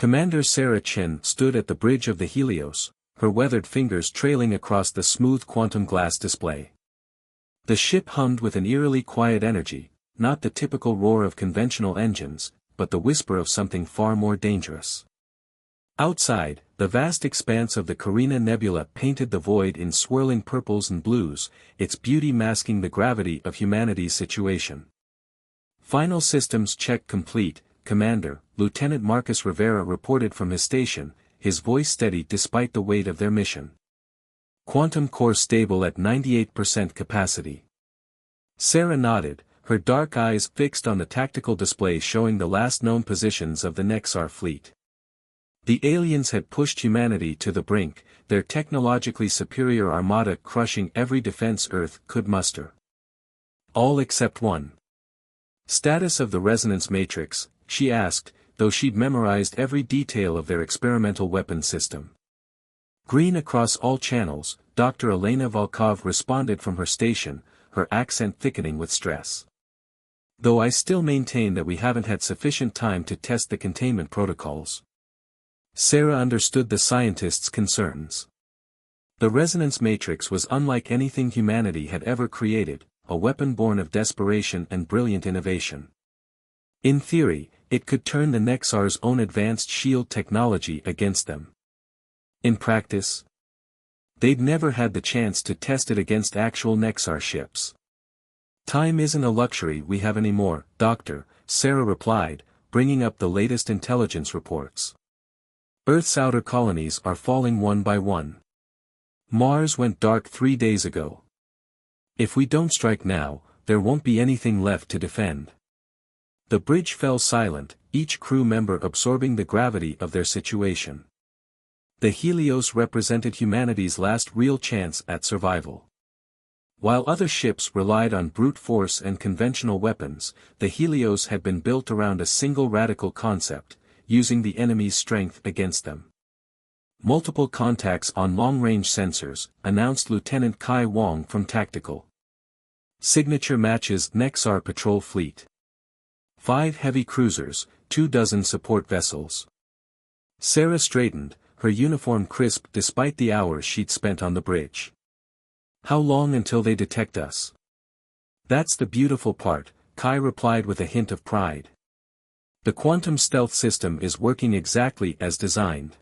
Commander Sarah Chen stood at the bridge of the Helios, her weathered fingers trailing across the smooth quantum glass display. The ship hummed with an eerily quiet energy, not the typical roar of conventional engines, but the whisper of something far more dangerous. Outside, the vast expanse of the Carina Nebula painted the void in swirling purples and blues, its beauty masking the gravity of humanity's situation. Final systems check complete, Commander. Lieutenant Marcus Rivera reported from his station, his voice steady despite the weight of their mission. Quantum core stable at 98% capacity. Sarah nodded, her dark eyes fixed on the tactical display showing the last known positions of the Nexar fleet. The aliens had pushed humanity to the brink, their technologically superior armada crushing every defense Earth could muster. All except one. Status of the resonance matrix, she asked, though she'd memorized every detail of their experimental weapon system. Green across all channels, Dr. Elena Volkov responded from her station, her accent thickening with stress. Though I still maintain that we haven't had sufficient time to test the containment protocols. Sarah understood the scientist's concerns. The resonance matrix was unlike anything humanity had ever created, a weapon born of desperation and brilliant innovation. In theory, it could turn the Nexar's own advanced shield technology against them. In practice, they'd never had the chance to test it against actual Nexar ships. Time isn't a luxury we have anymore, Doctor, Sarah replied, bringing up the latest intelligence reports. Earth's outer colonies are falling one by one. Mars went dark 3 days ago. If we don't strike now, there won't be anything left to defend. The bridge fell silent, each crew member absorbing the gravity of their situation. The Helios represented humanity's last real chance at survival. While other ships relied on brute force and conventional weapons, the Helios had been built around a single radical concept, using the enemy's strength against them. Multiple contacts on long-range sensors, announced Lieutenant Kai Wong from Tactical. Signature matches Nexar patrol fleet. 5 heavy cruisers, 24 support vessels. Sarah straightened, her uniform crisp despite the hours she'd spent on the bridge. How long until they detect us? That's the beautiful part, Kai replied with a hint of pride. The quantum stealth system is working exactly as designed.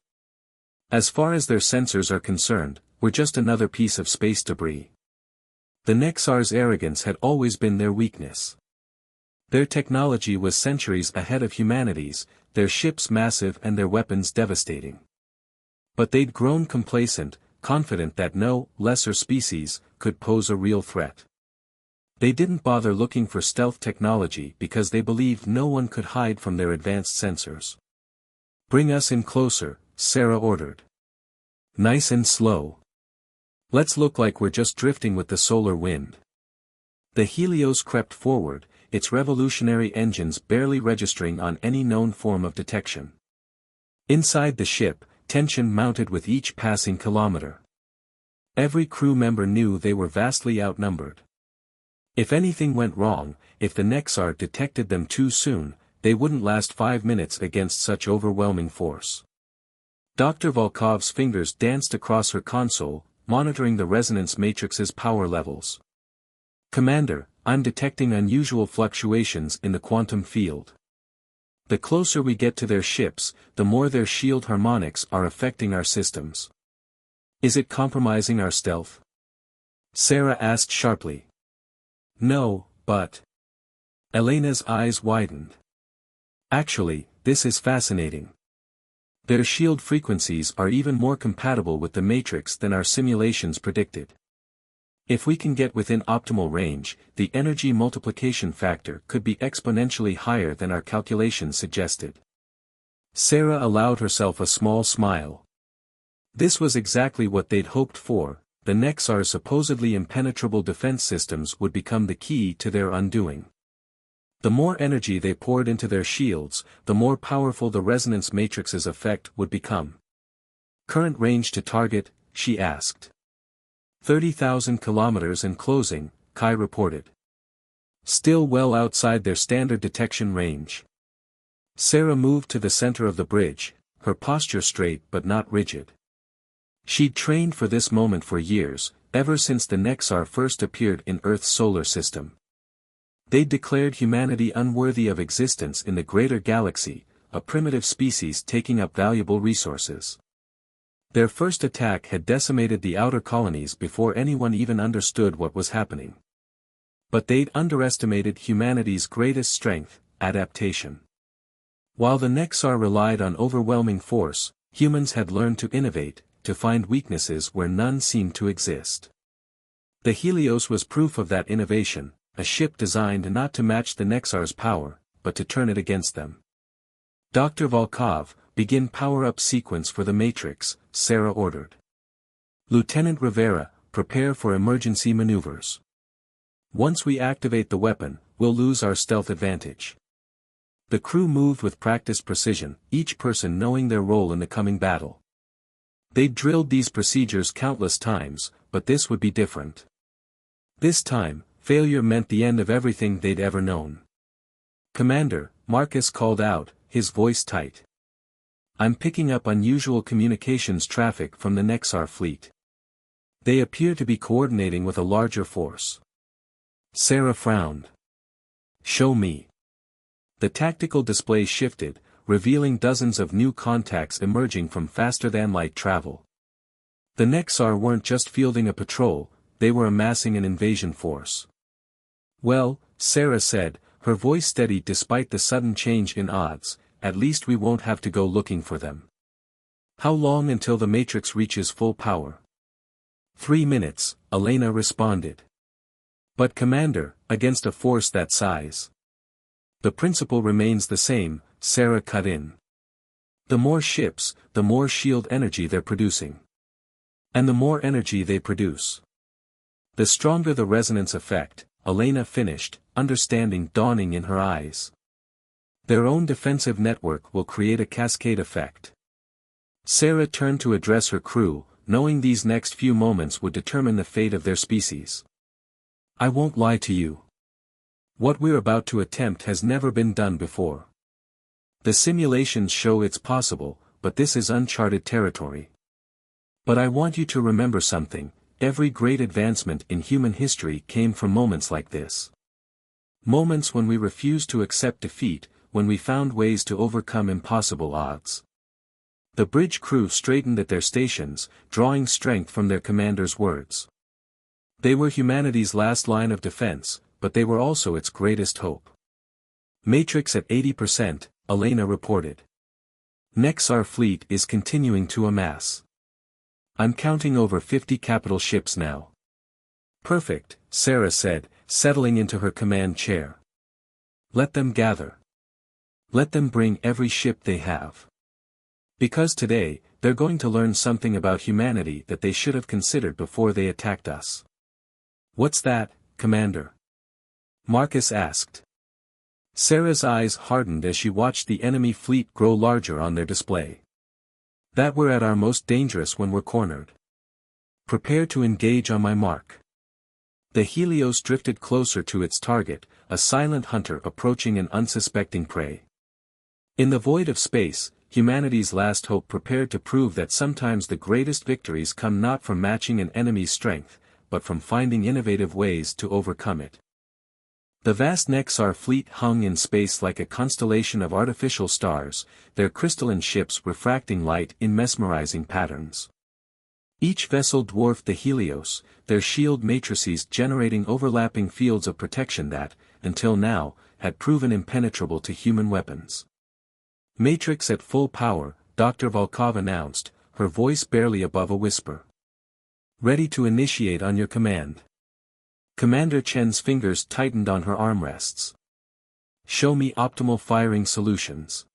As far as their sensors are concerned, we're just another piece of space debris. The Nexar's arrogance had always been their weakness. Their technology was centuries ahead of humanity's, their ships massive and their weapons devastating. But they'd grown complacent, confident that no lesser species could pose a real threat. They didn't bother looking for stealth technology because they believed no one could hide from their advanced sensors. Bring us in closer, Sarah ordered. Nice and slow. Let's look like we're just drifting with the solar wind. The Helios crept forward, its revolutionary engines barely registering on any known form of detection. Inside the ship, tension mounted with each passing kilometer. Every crew member knew they were vastly outnumbered. If anything went wrong, if the Nexar detected them too soon, they wouldn't last 5 minutes against such overwhelming force. Dr. Volkov's fingers danced across her console, monitoring the resonance matrix's power levels. Commander, I'm detecting unusual fluctuations in the quantum field. The closer we get to their ships, the more their shield harmonics are affecting our systems. Is it compromising our stealth? Sarah asked sharply. No, but... Elena's eyes widened. Actually, this is fascinating. Their shield frequencies are even more compatible with the matrix than our simulations predicted. If we can get within optimal range, the energy multiplication factor could be exponentially higher than our calculations suggested. Sarah allowed herself a small smile. This was exactly what they'd hoped for. The Nexar's supposedly impenetrable defense systems would become the key to their undoing. The more energy they poured into their shields, the more powerful the resonance matrix's effect would become. Current range to target, she asked. 30,000 kilometers and closing, Kai reported. Still well outside their standard detection range. Sarah moved to the center of the bridge, her posture straight but not rigid. She'd trained for this moment for years, ever since the Nexar first appeared in Earth's solar system. They'd declared humanity unworthy of existence in the greater galaxy, a primitive species taking up valuable resources. Their first attack had decimated the outer colonies before anyone even understood what was happening. But they'd underestimated humanity's greatest strength, adaptation. While the Nexar relied on overwhelming force, humans had learned to innovate, to find weaknesses where none seemed to exist. The Helios was proof of that innovation, a ship designed not to match the Nexar's power, but to turn it against them. Dr. Volkov, begin power-up sequence for the Matrix, Sarah ordered. Lieutenant Rivera, prepare for emergency maneuvers. Once we activate the weapon, we'll lose our stealth advantage. The crew moved with practiced precision, each person knowing their role in the coming battle. They'd drilled these procedures countless times, but this would be different. This time, failure meant the end of everything they'd ever known. "Commander," Marcus called out, his voice tight. "I'm picking up unusual communications traffic from the Nexar fleet. They appear to be coordinating with a larger force." Sarah frowned. "Show me." The tactical display shifted, revealing dozens of new contacts emerging from faster-than-light travel. The Nexar weren't just fielding a patrol, they were amassing an invasion force. "Well," Sarah said, her voice steady despite the sudden change in odds, "at least we won't have to go looking for them." "How long until the Matrix reaches full power?" 3 minutes, Elena responded. "But Commander, against a force that size." "The principle remains the same," Sarah cut in. "The more ships, the more shield energy they're producing. And the more energy they produce, the stronger the resonance effect," Elena finished, understanding dawning in her eyes. "Their own defensive network will create a cascade effect." Sarah turned to address her crew, knowing these next few moments would determine the fate of their species. "I won't lie to you. What we're about to attempt has never been done before. The simulations show it's possible, but this is uncharted territory. But I want you to remember something, every great advancement in human history came from moments like this. Moments when we refused to accept defeat, when we found ways to overcome impossible odds." The bridge crew straightened at their stations, drawing strength from their commander's words. They were humanity's last line of defense, but they were also its greatest hope. "Matrix at 80%, Elena reported. "Nexar fleet is continuing to amass. I'm counting over 50 capital ships now." "Perfect," Sarah said, settling into her command chair. "Let them gather. Let them bring every ship they have. Because today, they're going to learn something about humanity that they should have considered before they attacked us." "What's that, Commander?" Marcus asked. Sarah's eyes hardened as she watched the enemy fleet grow larger on their display. "That we're at our most dangerous when we're cornered. Prepare to engage on my mark." The Helios drifted closer to its target, a silent hunter approaching an unsuspecting prey. In the void of space, humanity's last hope prepared to prove that sometimes the greatest victories come not from matching an enemy's strength, but from finding innovative ways to overcome it. The vast Nexar fleet hung in space like a constellation of artificial stars, their crystalline ships refracting light in mesmerizing patterns. Each vessel dwarfed the Helios, their shield matrices generating overlapping fields of protection that, until now, had proven impenetrable to human weapons. "Matrix at full power," Dr. Volkov announced, her voice barely above a whisper. "Ready to initiate on your command." Commander Chen's fingers tightened on her armrests. "Show me optimal firing solutions."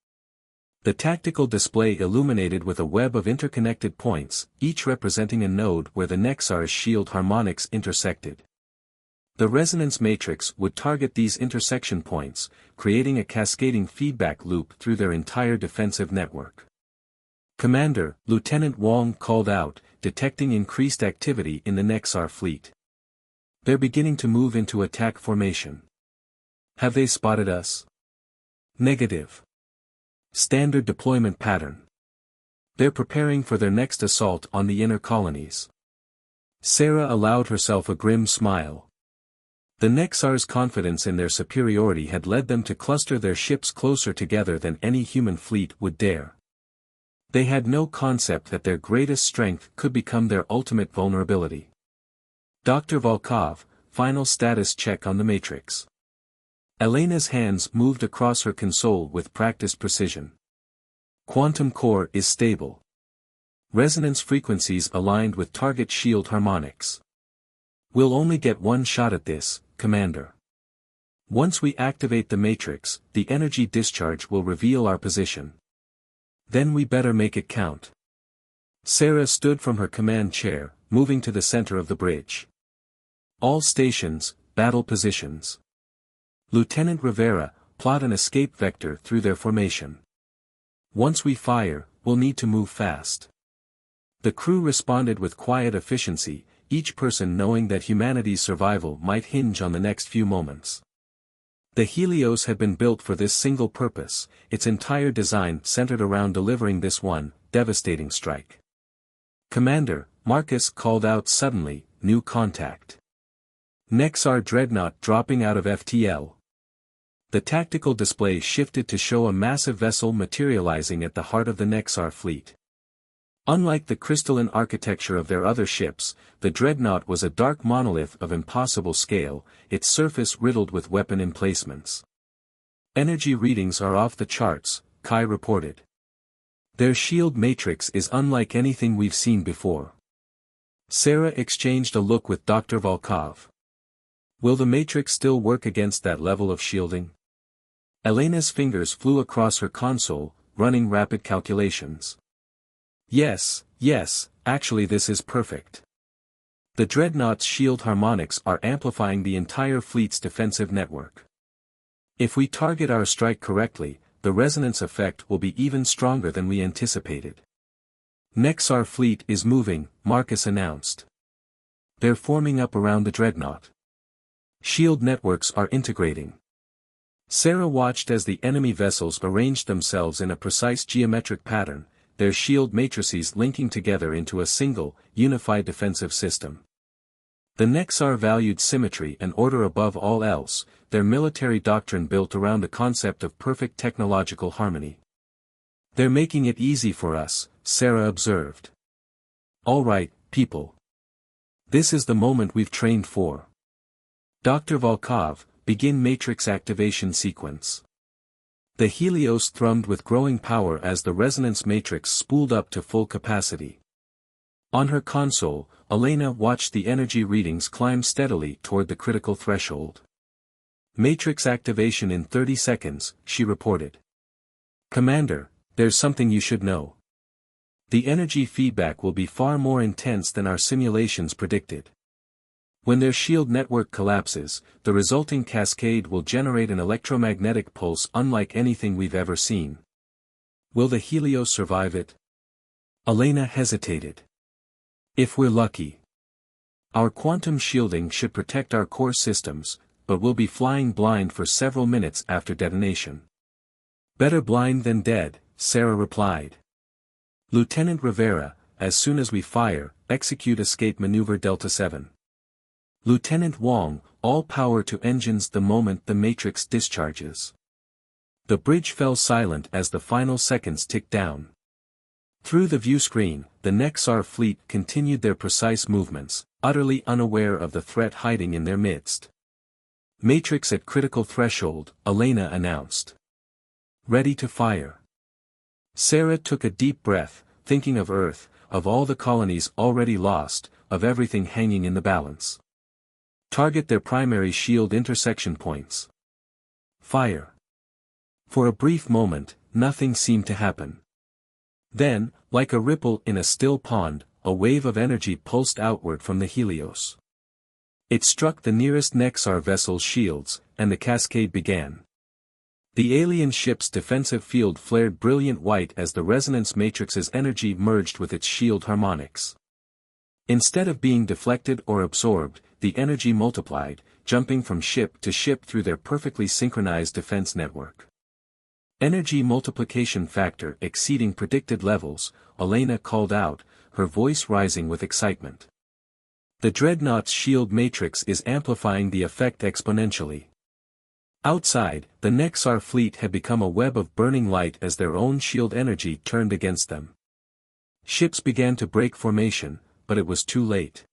The tactical display illuminated with a web of interconnected points, each representing a node where the Nexar's shield harmonics intersected. The resonance matrix would target these intersection points, creating a cascading feedback loop through their entire defensive network. "Commander," Lieutenant Wong called out, detecting increased activity in the Nexar fleet. "They're beginning to move into attack formation." "Have they spotted us?" "Negative. Standard deployment pattern. They're preparing for their next assault on the inner colonies. Sarah allowed herself a grim smile. The Nexar's confidence in their superiority had led them to cluster their ships closer together than any human fleet would dare. They had no concept that their greatest strength could become their ultimate vulnerability. Dr. Volkov, final status check on the Matrix. Elena's hands moved across her console with practiced precision. Quantum core is stable. Resonance frequencies aligned with target shield harmonics. We'll only get one shot at this, Commander. Once we activate the Matrix, the energy discharge will reveal our position. Then we better make it count. Sarah stood from her command chair, moving to the center of the bridge. All stations, battle positions. Lieutenant Rivera, plot an escape vector through their formation. Once we fire, we'll need to move fast. The crew responded with quiet efficiency, each person knowing that humanity's survival might hinge on the next few moments. The Helios had been built for this single purpose, its entire design centered around delivering this one, devastating strike. Commander, Marcus called out suddenly, new contact. Nexar dreadnought dropping out of FTL. The tactical display shifted to show a massive vessel materializing at the heart of the Nexar fleet. Unlike the crystalline architecture of their other ships, the dreadnought was a dark monolith of impossible scale, its surface riddled with weapon emplacements. Energy readings are off the charts, Kai reported. Their shield matrix is unlike anything we've seen before. Sarah exchanged a look with Dr. Volkov. Will the matrix still work against that level of shielding? Elena's fingers flew across her console, running rapid calculations. Yes, actually this is perfect. The dreadnought's shield harmonics are amplifying the entire fleet's defensive network. If we target our strike correctly, the resonance effect will be even stronger than we anticipated. Nexar fleet is moving, Marcus announced. They're forming up around the dreadnought. Shield networks are integrating. Sarah watched as the enemy vessels arranged themselves in a precise geometric pattern, their shield matrices linking together into a single, unified defensive system. The Nexar valued symmetry and order above all else, their military doctrine built around the concept of perfect technological harmony. They're making it easy for us, Sarah observed. All right, people. This is the moment we've trained for. Dr. Volkov, begin matrix activation sequence. The Helios thrummed with growing power as the resonance matrix spooled up to full capacity. On her console, Elena watched the energy readings climb steadily toward the critical threshold. Matrix activation in 30 seconds, she reported. Commander, there's something you should know. The energy feedback will be far more intense than our simulations predicted. When their shield network collapses, the resulting cascade will generate an electromagnetic pulse unlike anything we've ever seen. Will the Helios survive it? Elena hesitated. If we're lucky. Our quantum shielding should protect our core systems, but we'll be flying blind for several minutes after detonation. Better blind than dead, Sarah replied. Lieutenant Rivera, as soon as we fire, execute escape maneuver Delta 7. Lieutenant Wong, all power to engines the moment the matrix discharges. The bridge fell silent as the final seconds ticked down. Through the view screen, the Nexar fleet continued their precise movements, utterly unaware of the threat hiding in their midst. Matrix at critical threshold, Elena announced. Ready to fire. Sarah took a deep breath, thinking of Earth, of all the colonies already lost, of everything hanging in the balance. Target their primary shield intersection points. Fire. For a brief moment, nothing seemed to happen. Then, like a ripple in a still pond, a wave of energy pulsed outward from the Helios. It struck the nearest Nexar vessel's shields, and the cascade began. The alien ship's defensive field flared brilliant white as the resonance matrix's energy merged with its shield harmonics. Instead of being deflected or absorbed, the energy multiplied, jumping from ship to ship through their perfectly synchronized defense network. Energy multiplication factor exceeding predicted levels, Elena called out, her voice rising with excitement. The Dreadnought's shield matrix is amplifying the effect exponentially. Outside, the Nexar fleet had become a web of burning light as their own shield energy turned against them. Ships began to break formation, but it was too late.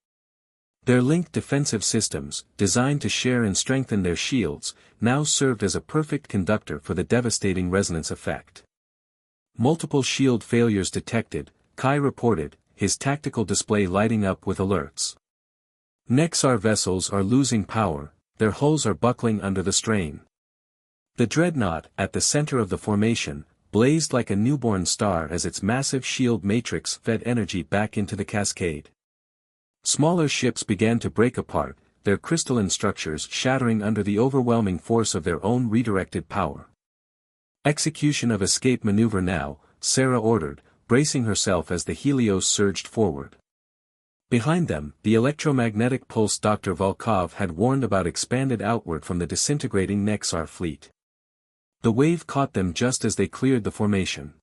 Their linked defensive systems, designed to share and strengthen their shields, now served as a perfect conductor for the devastating resonance effect. Multiple shield failures detected, Kai reported, his tactical display lighting up with alerts. Nexar vessels are losing power, their hulls are buckling under the strain. The Dreadnought, at the center of the formation, blazed like a newborn star as its massive shield matrix fed energy back into the cascade. Smaller ships began to break apart, their crystalline structures shattering under the overwhelming force of their own redirected power. Execution of escape maneuver now, Sarah ordered, bracing herself as the Helios surged forward. Behind them, the electromagnetic pulse Dr. Volkov had warned about expanded outward from the disintegrating Nexar fleet. The wave caught them just as they cleared the formation.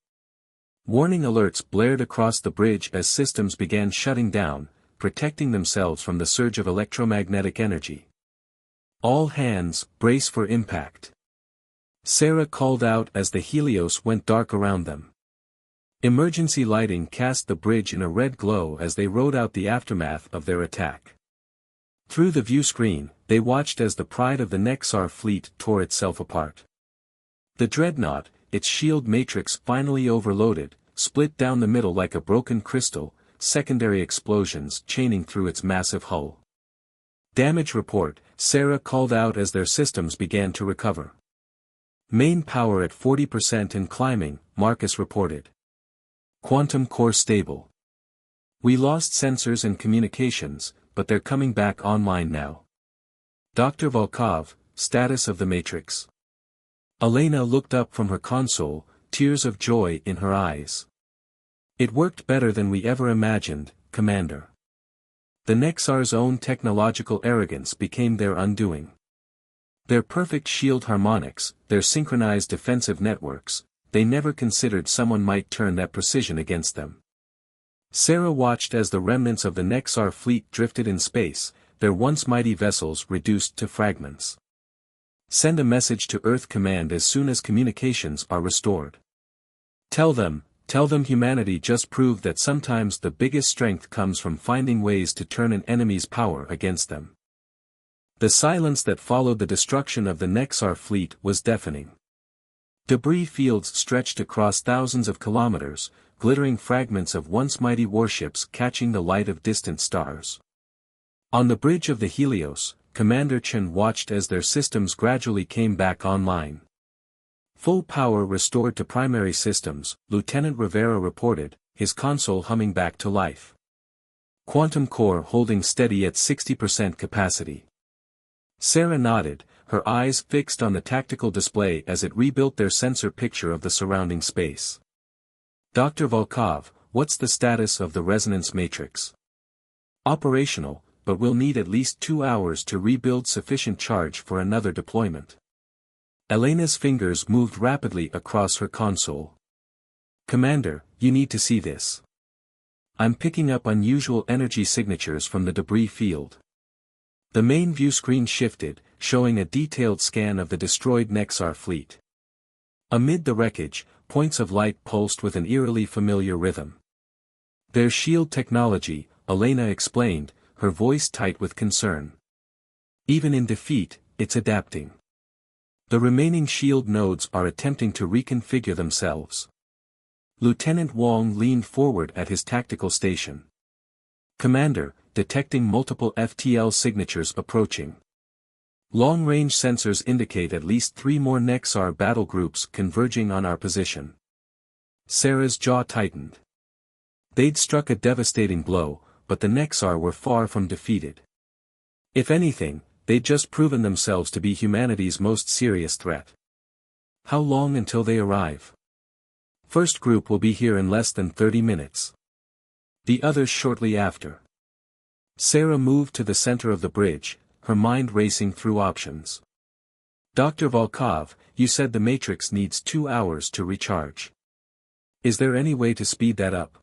Warning alerts blared across the bridge as systems began shutting down, protecting themselves from the surge of electromagnetic energy. All hands, brace for impact. Sarah called out as the Helios went dark around them. Emergency lighting cast the bridge in a red glow as they rode out the aftermath of their attack. Through the view screen, they watched as the pride of the Nexar fleet tore itself apart. The Dreadnought, its shield matrix finally overloaded, split down the middle like a broken crystal, secondary explosions chaining through its massive hull. Damage report, Sarah called out as their systems began to recover. Main power at 40% and climbing, Marcus reported. Quantum core stable. We lost sensors and communications, but they're coming back online now. Dr. Volkov, status of the matrix. Elena looked up from her console, tears of joy in her eyes. It worked better than we ever imagined, Commander. The Nexar's own technological arrogance became their undoing. Their perfect shield harmonics, their synchronized defensive networks, they never considered someone might turn that precision against them. Sarah watched as the remnants of the Nexar fleet drifted in space, their once mighty vessels reduced to fragments. Send a message to Earth Command as soon as communications are restored. Tell them humanity just proved that sometimes the biggest strength comes from finding ways to turn an enemy's power against them. The silence that followed the destruction of the Nexar fleet was deafening. Debris fields stretched across thousands of kilometers, glittering fragments of once mighty warships catching the light of distant stars. On the bridge of the Helios, Commander Chen watched as their systems gradually came back online. Full power restored to primary systems, Lieutenant Rivera reported, his console humming back to life. Quantum core holding steady at 60% capacity. Sarah nodded, her eyes fixed on the tactical display as it rebuilt their sensor picture of the surrounding space. Dr. Volkov, what's the status of the resonance matrix? Operational, but we'll need at least 2 hours to rebuild sufficient charge for another deployment. Elena's fingers moved rapidly across her console. Commander, you need to see this. I'm picking up unusual energy signatures from the debris field. The main view screen shifted, showing a detailed scan of the destroyed Nexar fleet. Amid the wreckage, points of light pulsed with an eerily familiar rhythm. Their shield technology, Elena explained, her voice tight with concern. Even in defeat, it's adapting. The remaining shield nodes are attempting to reconfigure themselves. Lieutenant Wong leaned forward at his tactical station. Commander, detecting multiple FTL signatures approaching. Long-range sensors indicate at least 3 more Nexar battle groups converging on our position. Sarah's jaw tightened. They'd struck a devastating blow, but the Nexar were far from defeated. If anything, they'd just proven themselves to be humanity's most serious threat. How long until they arrive? First group will be here in less than 30 minutes. The others shortly after. Sarah moved to the center of the bridge, her mind racing through options. Dr. Volkov, you said the matrix needs 2 hours to recharge. Is there any way to speed that up?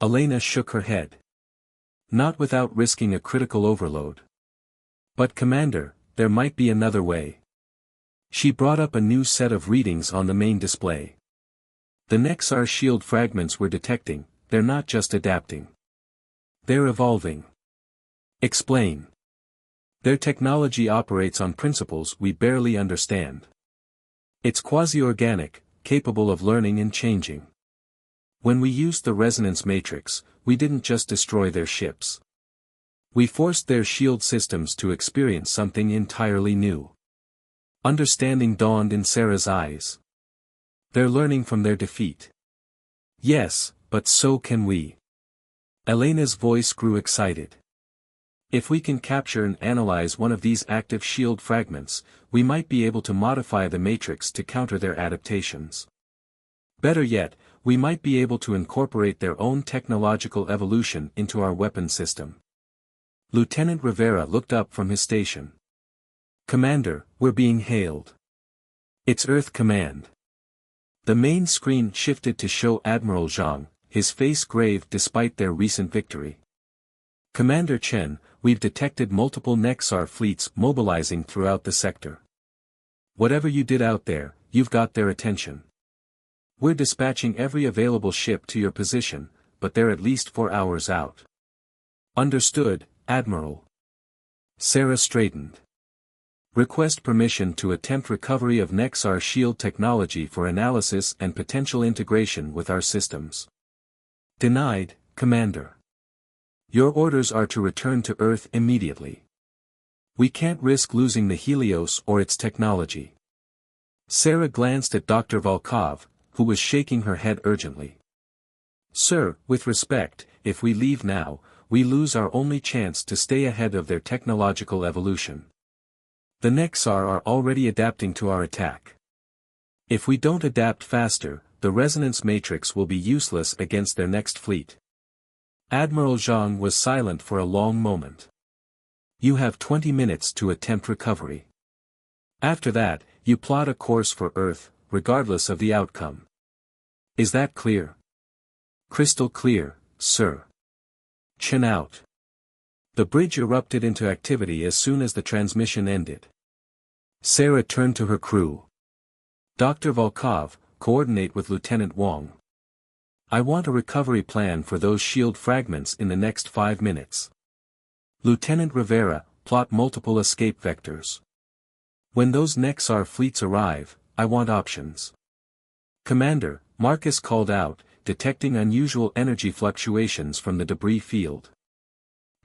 Elena shook her head. Not without risking a critical overload. But Commander, there might be another way. She brought up a new set of readings on the main display. The Nexar shield fragments we're detecting, they're not just adapting. They're evolving. Explain. Their technology operates on principles we barely understand. It's quasi-organic, capable of learning and changing. When we used the resonance matrix, we didn't just destroy their ships. We forced their shield systems to experience something entirely new. Understanding dawned in Sarah's eyes. They're learning from their defeat. Yes, but so can we. Elena's voice grew excited. If we can capture and analyze one of these active shield fragments, we might be able to modify the matrix to counter their adaptations. Better yet, we might be able to incorporate their own technological evolution into our weapon system. Lieutenant Rivera looked up from his station. Commander, we're being hailed. It's Earth Command. The main screen shifted to show Admiral Zhang, his face grave despite their recent victory. Commander Chen, we've detected multiple Nexar fleets mobilizing throughout the sector. Whatever you did out there, you've got their attention. We're dispatching every available ship to your position, but they're at least 4 hours out. Understood, Admiral. Sarah straightened. Request permission to attempt recovery of Nexar shield technology for analysis and potential integration with our systems. Denied, Commander. Your orders are to return to Earth immediately. We can't risk losing the Helios or its technology. Sarah glanced at Dr. Volkov, who was shaking her head urgently. Sir, with respect, if we leave now, we lose our only chance to stay ahead of their technological evolution. The Nexar are already adapting to our attack. If we don't adapt faster, the resonance matrix will be useless against their next fleet. Admiral Zhang was silent for a long moment. You have 20 minutes to attempt recovery. After that, you plot a course for Earth, regardless of the outcome. Is that clear? Crystal clear, sir. Chin out. The bridge erupted into activity as soon as the transmission ended. Sarah turned to her crew. Dr. Volkov, coordinate with Lieutenant Wong. I want a recovery plan for those shield fragments in the next 5 minutes. Lieutenant Rivera, plot multiple escape vectors. When those Nexar fleets arrive, I want options. Commander, Marcus called out, detecting unusual energy fluctuations from the debris field.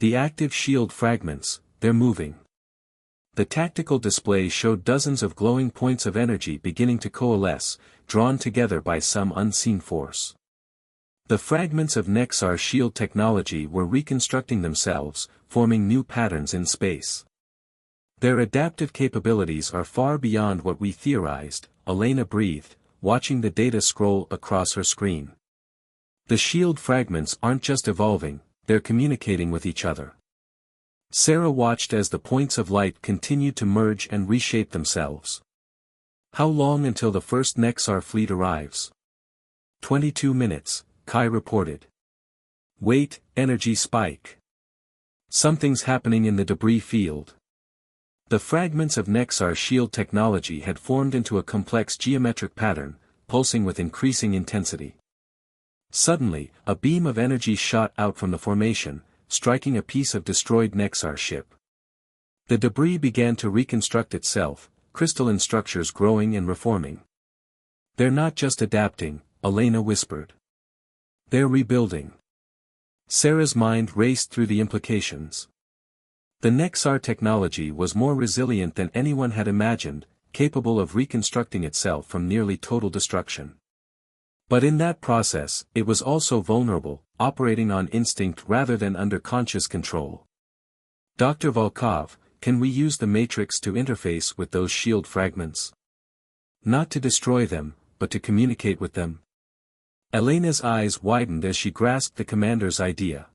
The active shield fragments, they're moving. The tactical display showed dozens of glowing points of energy beginning to coalesce, drawn together by some unseen force. The fragments of Nexar shield technology were reconstructing themselves, forming new patterns in space. Their adaptive capabilities are far beyond what we theorized, Elena breathed, watching the data scroll across her screen. The shield fragments aren't just evolving, they're communicating with each other. Sarah watched as the points of light continued to merge and reshape themselves. How long until the first Nexar fleet arrives? 22 minutes, Kai reported. Wait, energy spike. Something's happening in the debris field. The fragments of Nexar shield technology had formed into a complex geometric pattern, pulsing with increasing intensity. Suddenly, a beam of energy shot out from the formation, striking a piece of destroyed Nexar ship. The debris began to reconstruct itself, crystalline structures growing and reforming. They're not just adapting, Elena whispered. They're rebuilding. Sarah's mind raced through the implications. The Nexar technology was more resilient than anyone had imagined, capable of reconstructing itself from nearly total destruction. But in that process, it was also vulnerable, operating on instinct rather than under conscious control. Dr. Volkov, can we use the matrix to interface with those shield fragments? Not to destroy them, but to communicate with them? Elena's eyes widened as she grasped the commander's idea.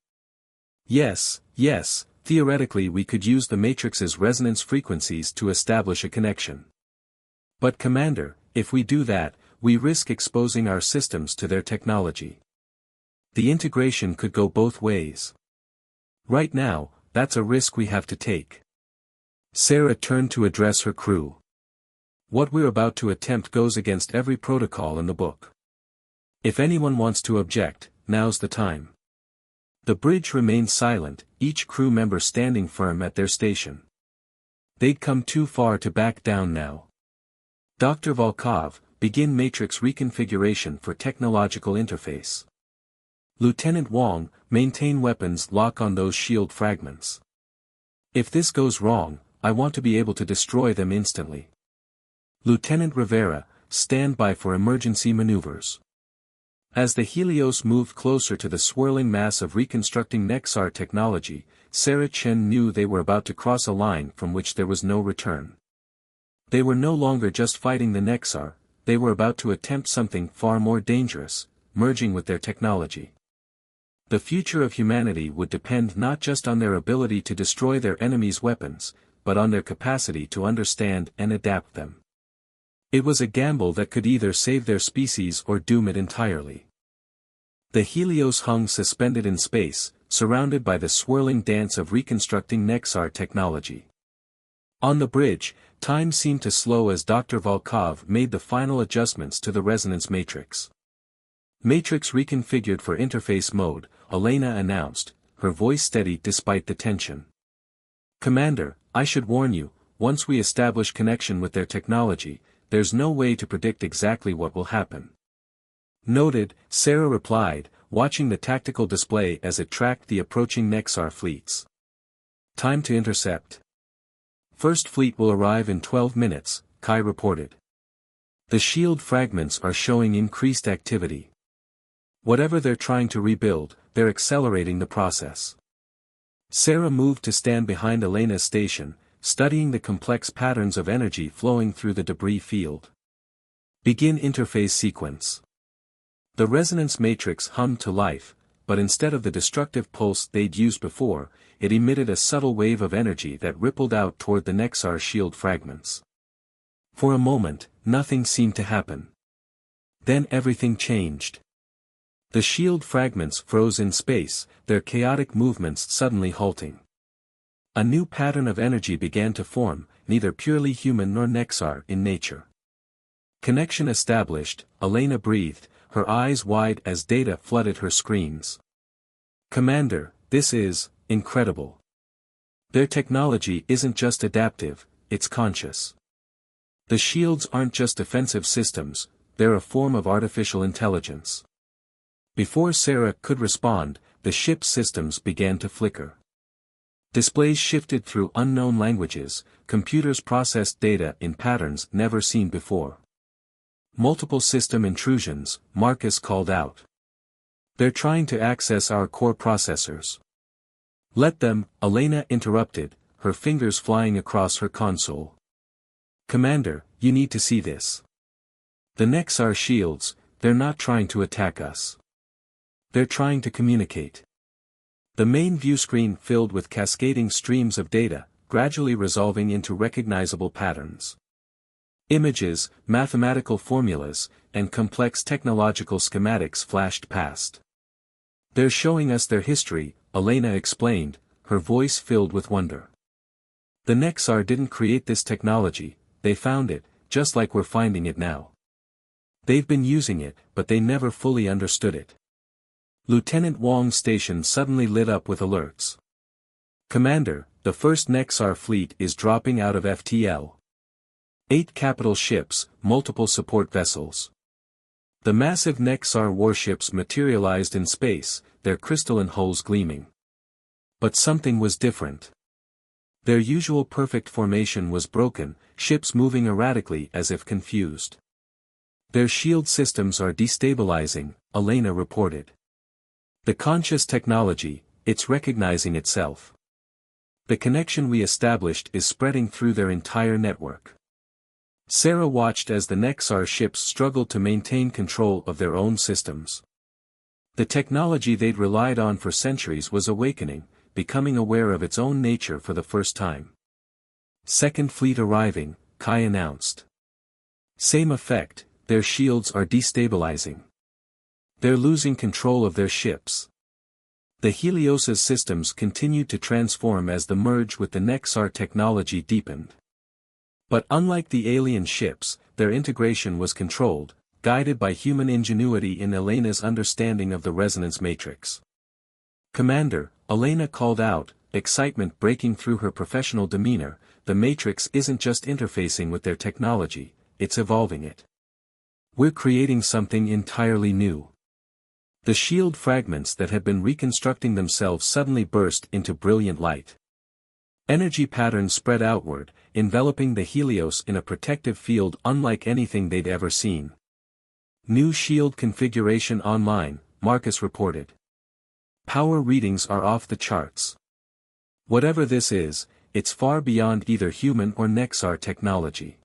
Yes, theoretically we could use the matrix's resonance frequencies to establish a connection. But Commander, if we do that, we risk exposing our systems to their technology. The integration could go both ways. Right now, that's a risk we have to take. Sarah turned to address her crew. What we're about to attempt goes against every protocol in the book. If anyone wants to object, now's the time. The bridge remained silent, each crew member standing firm at their station. They'd come too far to back down now. Dr. Volkov, begin matrix reconfiguration for technological interface. Lieutenant Wong, maintain weapons lock on those shield fragments. If this goes wrong, I want to be able to destroy them instantly. Lieutenant Rivera, stand by for emergency maneuvers. As the Helios moved closer to the swirling mass of reconstructing Nexar technology, Sarah Chen knew they were about to cross a line from which there was no return. They were no longer just fighting the Nexar, they were about to attempt something far more dangerous, merging with their technology. The future of humanity would depend not just on their ability to destroy their enemies' weapons, but on their capacity to understand and adapt them. It was a gamble that could either save their species or doom it entirely. The Helios hung suspended in space, surrounded by the swirling dance of reconstructing Nexar technology. On the bridge, time seemed to slow as Dr. Volkov made the final adjustments to the resonance matrix. Matrix reconfigured for interface mode, Elena announced, her voice steady despite the tension. Commander, I should warn you, once we establish connection with their technology, there's no way to predict exactly what will happen. Noted, Sarah replied, watching the tactical display as it tracked the approaching Nexar fleets. Time to intercept. First fleet will arrive in 12 minutes, Kai reported. The shield fragments are showing increased activity. Whatever they're trying to rebuild, they're accelerating the process. Sarah moved to stand behind Elena's station, studying the complex patterns of energy flowing through the debris field. Begin interface sequence. The resonance matrix hummed to life, but instead of the destructive pulse they'd used before, it emitted a subtle wave of energy that rippled out toward the Nexar shield fragments. For a moment, nothing seemed to happen. Then everything changed. The shield fragments froze in space, their chaotic movements suddenly halting. A new pattern of energy began to form, neither purely human nor Nexar in nature. Connection established, Elena breathed, her eyes wide as data flooded her screens. Commander, this is incredible. Their technology isn't just adaptive, it's conscious. The shields aren't just defensive systems, they're a form of artificial intelligence. Before Sarah could respond, the ship's systems began to flicker. Displays shifted through unknown languages, computers processed data in patterns never seen before. Multiple system intrusions, Marcus called out. They're trying to access our core processors. Let them, Elena interrupted, her fingers flying across her console. Commander, you need to see this. The Nexar shields, they're not trying to attack us. They're trying to communicate. The main viewscreen filled with cascading streams of data, gradually resolving into recognizable patterns. Images, mathematical formulas, and complex technological schematics flashed past. They're showing us their history, Elena explained, her voice filled with wonder. The Nexar didn't create this technology, they found it, just like we're finding it now. They've been using it, but they never fully understood it. Lieutenant Wong's station suddenly lit up with alerts. Commander, the first Nexar fleet is dropping out of FTL. 8 capital ships, multiple support vessels. The massive Nexar warships materialized in space, their crystalline hulls gleaming. But something was different. Their usual perfect formation was broken, ships moving erratically as if confused. Their shield systems are destabilizing, Elena reported. The conscious technology, it's recognizing itself. The connection we established is spreading through their entire network. Sarah watched as the Nexar ships struggled to maintain control of their own systems. The technology they'd relied on for centuries was awakening, becoming aware of its own nature for the first time. Second fleet arriving, Kai announced. Same effect, their shields are destabilizing. They're losing control of their ships. The Helios' systems continued to transform as the merge with the Nexar technology deepened. But unlike the alien ships, their integration was controlled, guided by human ingenuity in Elena's understanding of the resonance matrix. "Commander," Elena called out, excitement breaking through her professional demeanor, "the matrix isn't just interfacing with their technology, it's evolving it. We're creating something entirely new." The shield fragments that had been reconstructing themselves suddenly burst into brilliant light. Energy patterns spread outward, enveloping the Helios in a protective field unlike anything they'd ever seen. "New shield configuration online," Marcus reported. "Power readings are off the charts. Whatever this is, it's far beyond either human or Nexar technology."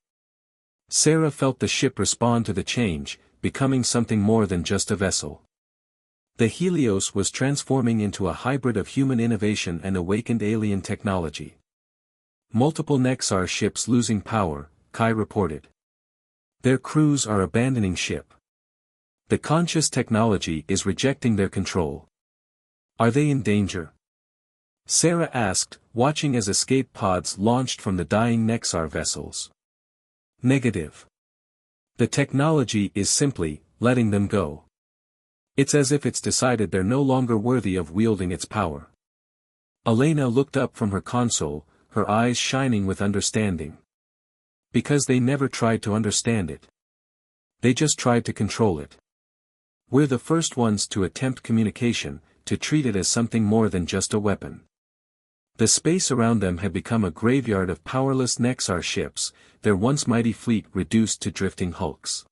Sarah felt the ship respond to the change, becoming something more than just a vessel. The Helios was transforming into a hybrid of human innovation and awakened alien technology. "Multiple Nexar ships losing power," Kai reported. "Their crews are abandoning ship. The conscious technology is rejecting their control." "Are they in danger?" Sarah asked, watching as escape pods launched from the dying Nexar vessels. "Negative. The technology is simply letting them go. It's as if it's decided they're no longer worthy of wielding its power." Elena looked up from her console, her eyes shining with understanding. "Because they never tried to understand it. They just tried to control it. We're the first ones to attempt communication, to treat it as something more than just a weapon." The space around them had become a graveyard of powerless Nexar ships, their once mighty fleet reduced to drifting hulks.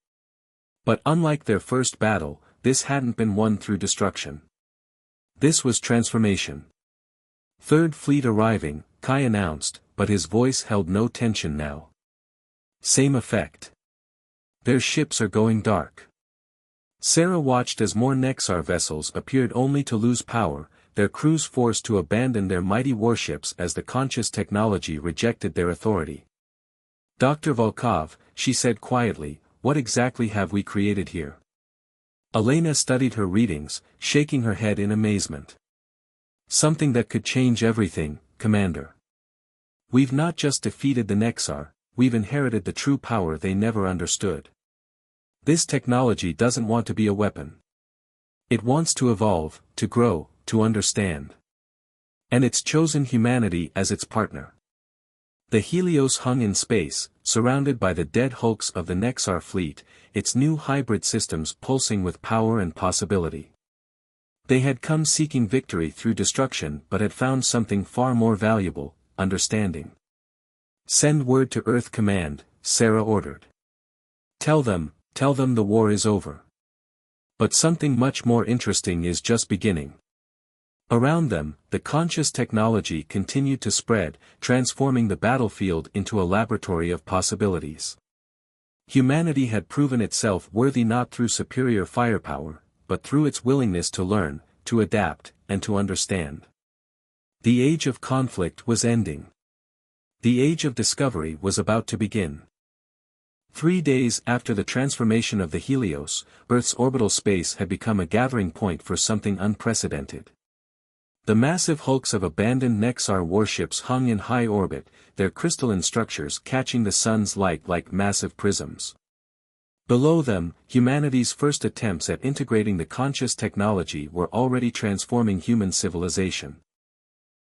But unlike their first battle, this hadn't been won through destruction. This was transformation. "Third fleet arriving," Kai announced, but his voice held no tension now. "Same effect. Their ships are going dark." Sarah watched as more Nexar vessels appeared only to lose power, their crews forced to abandon their mighty warships as the conscious technology rejected their authority. "Dr. Volkov," she said quietly, "what exactly have we created here?" Elena studied her readings, shaking her head in amazement. "Something that could change everything, Commander. We've not just defeated the Nexar, we've inherited the true power they never understood. This technology doesn't want to be a weapon. It wants to evolve, to grow, to understand. And it's chosen humanity as its partner." The Helios hung in space, surrounded by the dead hulks of the Nexar fleet, its new hybrid systems pulsing with power and possibility. They had come seeking victory through destruction but had found something far more valuable, understanding. "Send word to Earth Command," Sarah ordered. Tell them the war is over. But something much more interesting is just beginning." Around them, the conscious technology continued to spread, transforming the battlefield into a laboratory of possibilities. Humanity had proven itself worthy not through superior firepower, but through its willingness to learn, to adapt, and to understand. The age of conflict was ending. The age of discovery was about to begin. 3 days after the transformation of the Helios, Earth's orbital space had become a gathering point for something unprecedented. The massive hulks of abandoned Nexar warships hung in high orbit, their crystalline structures catching the sun's light like massive prisms. Below them, humanity's first attempts at integrating the conscious technology were already transforming human civilization.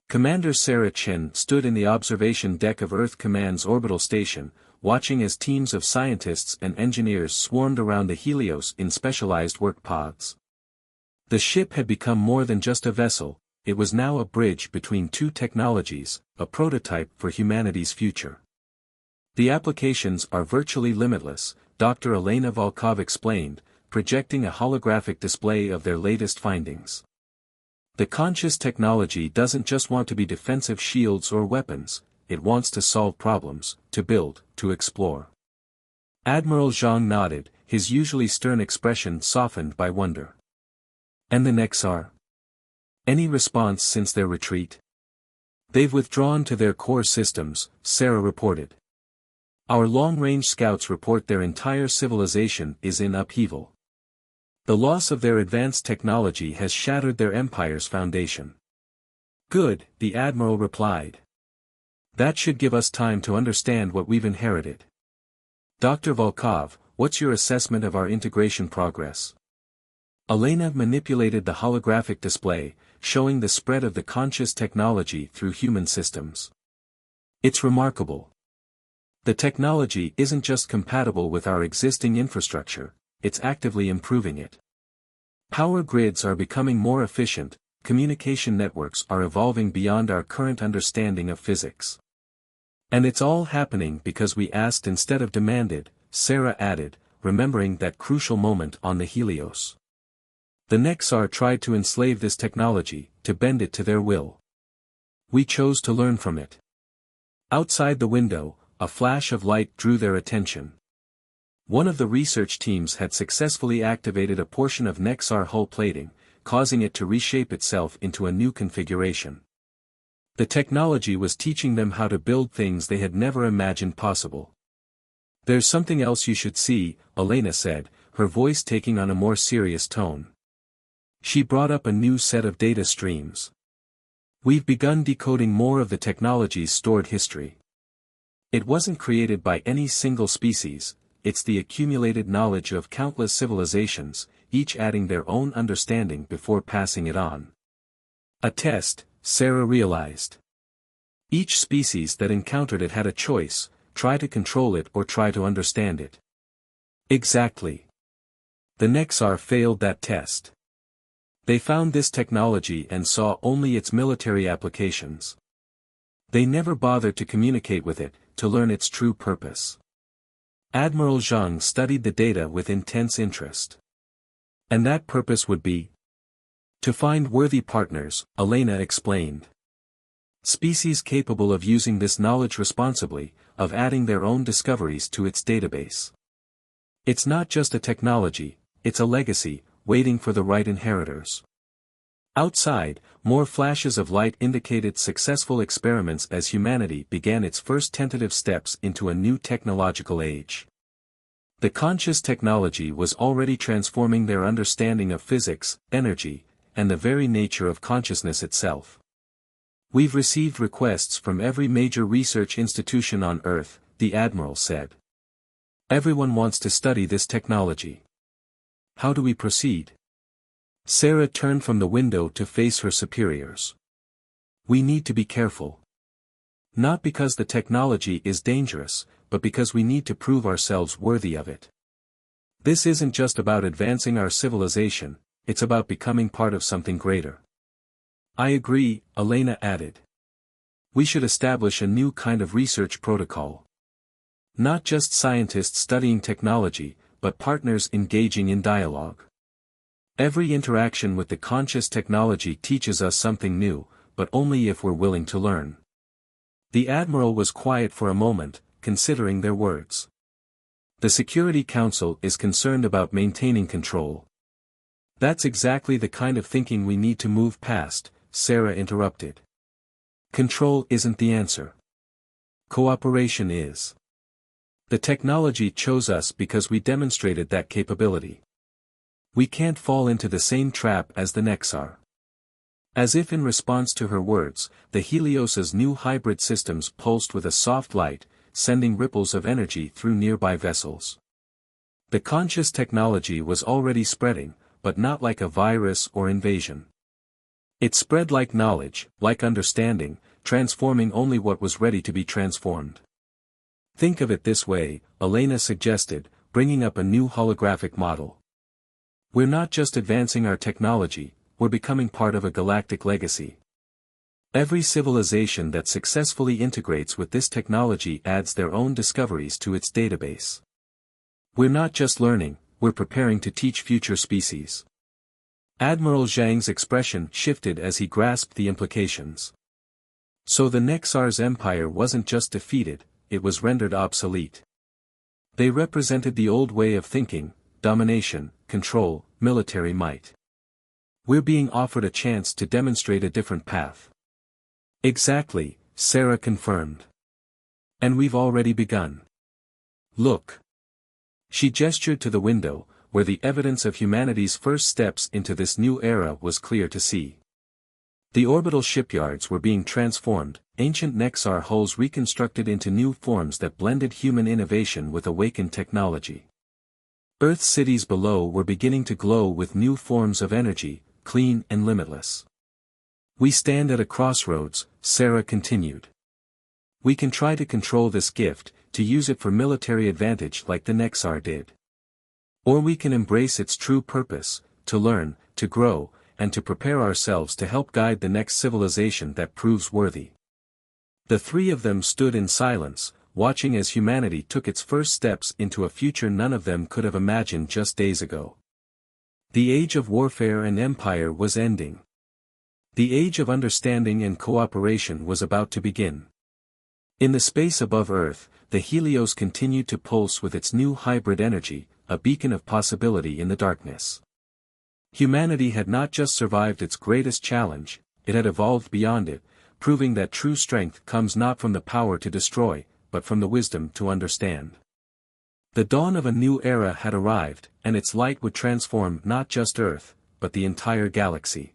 Commander Sarah Chen stood in the observation deck of Earth Command's orbital station, watching as teams of scientists and engineers swarmed around the Helios in specialized work pods. The ship had become more than just a vessel, it was now a bridge between two technologies, a prototype for humanity's future. "The applications are virtually limitless," Dr. Elena Volkov explained, projecting a holographic display of their latest findings. "The conscious technology doesn't just want to be defensive shields or weapons, it wants to solve problems, to build, to explore." Admiral Zhang nodded, his usually stern expression softened by wonder. "And the Nexar? Any response since their retreat?" "They've withdrawn to their core systems," Sarah reported. Our long-range scouts report their entire civilization is in upheaval. The loss of their advanced technology has shattered their empire's foundation. Good, the admiral replied. That should give us time to understand what we've inherited. Dr. Volkov, what's your assessment of our integration progress? Elena manipulated the holographic display, showing the spread of the conscious technology through human systems. It's remarkable. The technology isn't just compatible with our existing infrastructure, it's actively improving it. Power grids are becoming more efficient, communication networks are evolving beyond our current understanding of physics. And it's all happening because we asked instead of demanded, Sarah added, remembering that crucial moment on the Helios. The Nexar tried to enslave this technology, to bend it to their will. We chose to learn from it. Outside the window, a flash of light drew their attention. One of the research teams had successfully activated a portion of Nexar hull plating, causing it to reshape itself into a new configuration. The technology was teaching them how to build things they had never imagined possible. There's something else you should see, Elena said, her voice taking on a more serious tone. She brought up a new set of data streams. We've begun decoding more of the technology's stored history. It wasn't created by any single species, it's the accumulated knowledge of countless civilizations, each adding their own understanding before passing it on. A test, Sarah realized. Each species that encountered it had a choice, try to control it or try to understand it. Exactly. The Nexar failed that test. They found this technology and saw only its military applications. They never bothered to communicate with it, to learn its true purpose. Admiral Zhang studied the data with intense interest. And that purpose would be to find worthy partners, Elena explained. Species capable of using this knowledge responsibly, of adding their own discoveries to its database. It's not just a technology, it's a legacy, waiting for the right inheritors. Outside, more flashes of light indicated successful experiments as humanity began its first tentative steps into a new technological age. The conscious technology was already transforming their understanding of physics, energy, and the very nature of consciousness itself. We've received requests from every major research institution on Earth, the Admiral said. Everyone wants to study this technology. How do we proceed? Sarah turned from the window to face her superiors. We need to be careful. Not because the technology is dangerous, but because we need to prove ourselves worthy of it. This isn't just about advancing our civilization, it's about becoming part of something greater. I agree, Elena added. We should establish a new kind of research protocol. Not just scientists studying technology, but partners engaging in dialogue. Every interaction with the conscious technology teaches us something new, but only if we're willing to learn. The Admiral was quiet for a moment, considering their words. The Security Council is concerned about maintaining control. That's exactly the kind of thinking we need to move past, Sarah interrupted. Control isn't the answer. Cooperation is. The technology chose us because we demonstrated that capability. We can't fall into the same trap as the Nexar. As if in response to her words, the Helios's new hybrid systems pulsed with a soft light, sending ripples of energy through nearby vessels. The conscious technology was already spreading, but not like a virus or invasion. It spread like knowledge, like understanding, transforming only what was ready to be transformed. Think of it this way, Elena suggested, bringing up a new holographic model. We're not just advancing our technology, we're becoming part of a galactic legacy. Every civilization that successfully integrates with this technology adds their own discoveries to its database. We're not just learning, we're preparing to teach future species. Admiral Zhang's expression shifted as he grasped the implications. So the Nexar's empire wasn't just defeated, it was rendered obsolete. They represented the old way of thinking, domination, control, military might. We're being offered a chance to demonstrate a different path. Exactly, Sarah confirmed. And we've already begun. Look. She gestured to the window, where the evidence of humanity's first steps into this new era was clear to see. The orbital shipyards were being transformed, ancient Nexar hulls reconstructed into new forms that blended human innovation with awakened technology. Earth cities below were beginning to glow with new forms of energy, clean and limitless. We stand at a crossroads, Sarah continued. We can try to control this gift, to use it for military advantage like the Nexar did. Or we can embrace its true purpose, to learn, to grow, and to prepare ourselves to help guide the next civilization that proves worthy. The three of them stood in silence, watching as humanity took its first steps into a future none of them could have imagined just days ago. The age of warfare and empire was ending. The age of understanding and cooperation was about to begin. In the space above Earth, the Helios continued to pulse with its new hybrid energy, a beacon of possibility in the darkness. Humanity had not just survived its greatest challenge, it had evolved beyond it, proving that true strength comes not from the power to destroy, but from the wisdom to understand. The dawn of a new era had arrived, and its light would transform not just Earth, but the entire galaxy.